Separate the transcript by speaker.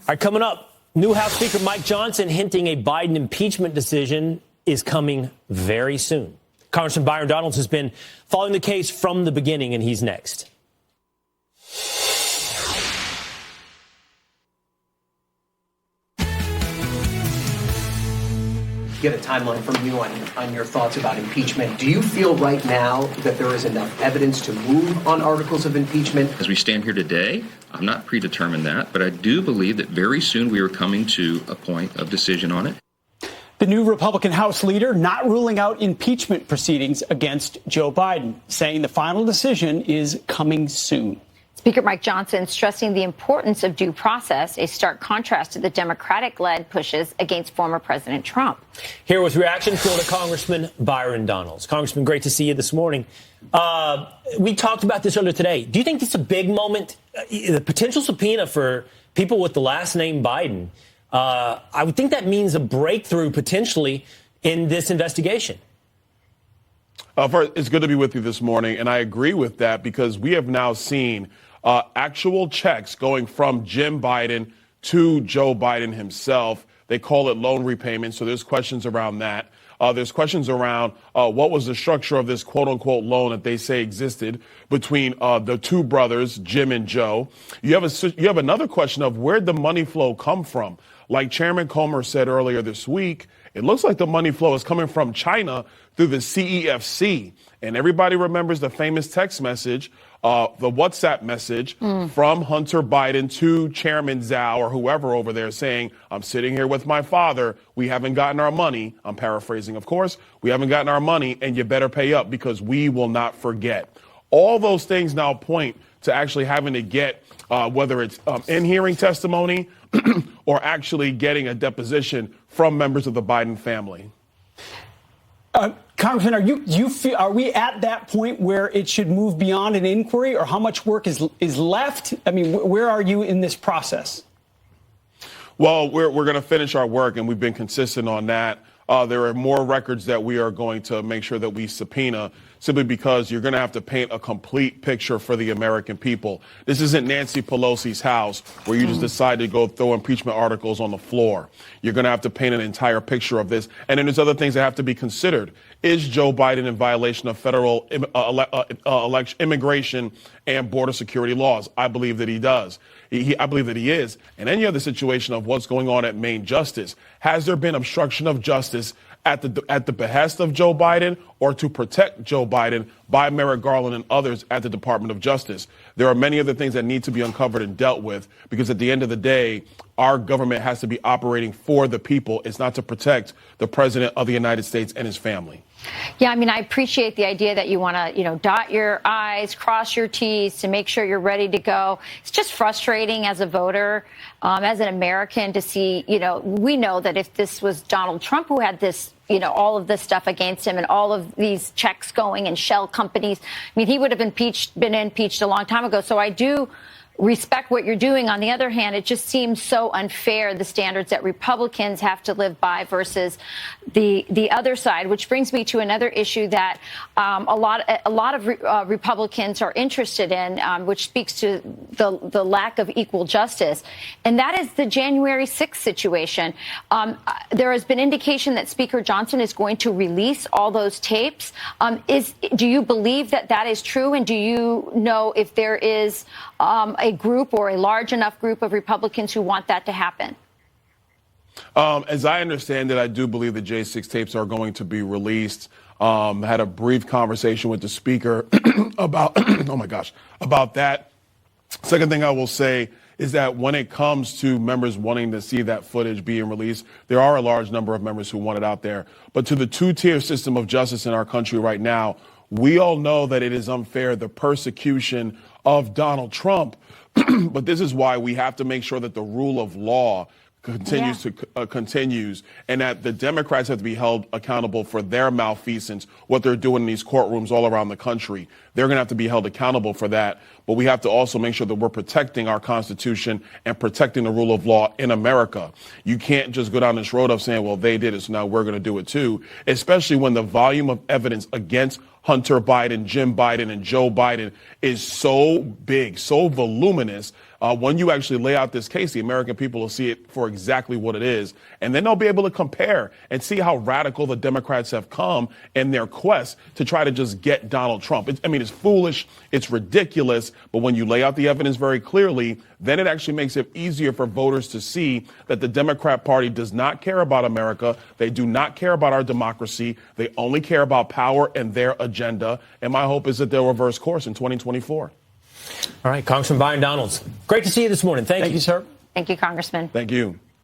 Speaker 1: right, coming up, new House Speaker Mike Johnson hinting a Biden impeachment decision is coming very soon. Congressman Byron Donalds has been following the case from the beginning, and he's next.
Speaker 2: Get a timeline from you on your thoughts about impeachment. Do you feel right now that there is enough evidence to move on articles of impeachment?
Speaker 3: As we stand here today, I'm not predetermined that, but I do believe that very soon we are coming to a point of decision on it.
Speaker 4: The new Republican House leader not ruling out impeachment proceedings against Joe Biden, saying the final decision is coming soon.
Speaker 5: Speaker Mike Johnson stressing the importance of due process, a stark contrast to the Democratic-led pushes against former President Trump.
Speaker 1: Here with reaction, Florida Congressman Byron Donalds. Congressman, great to see you this morning. We talked about this earlier today. Do you think this is a big moment? The potential subpoena for people with the last name Biden, I would think that means a breakthrough potentially in this investigation.
Speaker 6: First, it's good to be with you this morning, and I agree with that because we have now seen actual checks going from Jim Biden to Joe Biden himself. They call it loan repayment, so there's questions around that. There's questions around what was the structure of this quote-unquote loan that they say existed between the two brothers, Jim and Joe. You have another question of where'd the money flow come from? Like Chairman Comer said earlier this week, it looks like the money flow is coming from China through the CEFC. And everybody remembers the famous text message, the WhatsApp message from Hunter Biden to Chairman Zhao or whoever over there saying, I'm sitting here with my father. We haven't gotten our money. I'm paraphrasing, of course. We haven't gotten our money and you better pay up because we will not forget. All those things now point to actually having to get whether it's in hearing testimony or actually getting a deposition from members of the Biden family.
Speaker 4: Congressman, are we at that point where it should move beyond an inquiry, or how much work is left? I mean, where are you in this process?
Speaker 6: Well, we're going to finish our work, and we've been consistent on that. There are more records that we are going to make sure that we subpoena, simply because you're going to have to paint a complete picture for the American people. This isn't Nancy Pelosi's house where you just decide to go throw impeachment articles on the floor. You're going to have to paint an entire picture of this. And then there's other things that have to be considered. Is Joe Biden in violation of federal immigration and border security laws? I believe that he does. I believe that he is. And then you have the situation of what's going on at Main Justice. Has there been obstruction of justice at the behest of Joe Biden or to protect Joe Biden by Merrick Garland and others at the Department of Justice? There are many other things that need to be uncovered and dealt with, because at the end of the day, our government has to be operating for the people. It's not to protect the president of the United States and his family.
Speaker 5: Yeah, I mean, I appreciate the idea that you want to, dot your I's, cross your T's to make sure you're ready to go. It's just frustrating as a voter, as an American, to see, we know that if this was Donald Trump who had this, all of this stuff against him and all of these checks going and shell companies, I mean, he would have been impeached a long time ago. So I do respect what you're doing. On the other hand, it just seems so unfair, the standards that Republicans have to live by versus the other side, which brings me to another issue that a lot of Republicans are interested in, which speaks to the lack of equal justice, and that is the January 6th situation. There has been indication that Speaker Johnson is going to release all those tapes. Do you believe that is true, and do you know if there is a group or a large enough group of Republicans who want that to happen?
Speaker 6: As I understand it, I do believe the J6 tapes are going to be released. Had a brief conversation with the speaker about, about that. Second thing I will say is that when it comes to members wanting to see that footage being released, there are a large number of members who want it out there. But to the two-tier system of justice in our country right now, we all know that it is unfair, the persecution of Donald Trump. But this is why we have to make sure that the rule of law continues, and that the Democrats have to be held accountable for their malfeasance, what they're doing in these courtrooms all around the country. They're going to have to be held accountable for that. But we have to also make sure that we're protecting our Constitution and protecting the rule of law in America. You can't just go down this road of saying, well, they did it, so now we're going to do it too, especially when the volume of evidence against Hunter Biden, Jim Biden, and Joe Biden is so big, so voluminous. When you actually lay out this case, the American people will see it for exactly what it is. And then they'll be able to compare and see how radical the Democrats have come in their quest to try to just get Donald Trump. It's foolish. It's ridiculous. But when you lay out the evidence very clearly, then it actually makes it easier for voters to see that the Democrat Party does not care about America. They do not care about our democracy. They only care about power and their agenda. And my hope is that they'll reverse course in 2024.
Speaker 1: All right, Congressman Byron Donalds, great to see you this morning. Thank you.
Speaker 4: Thank you, sir.
Speaker 5: Thank you, Congressman.
Speaker 6: Thank you.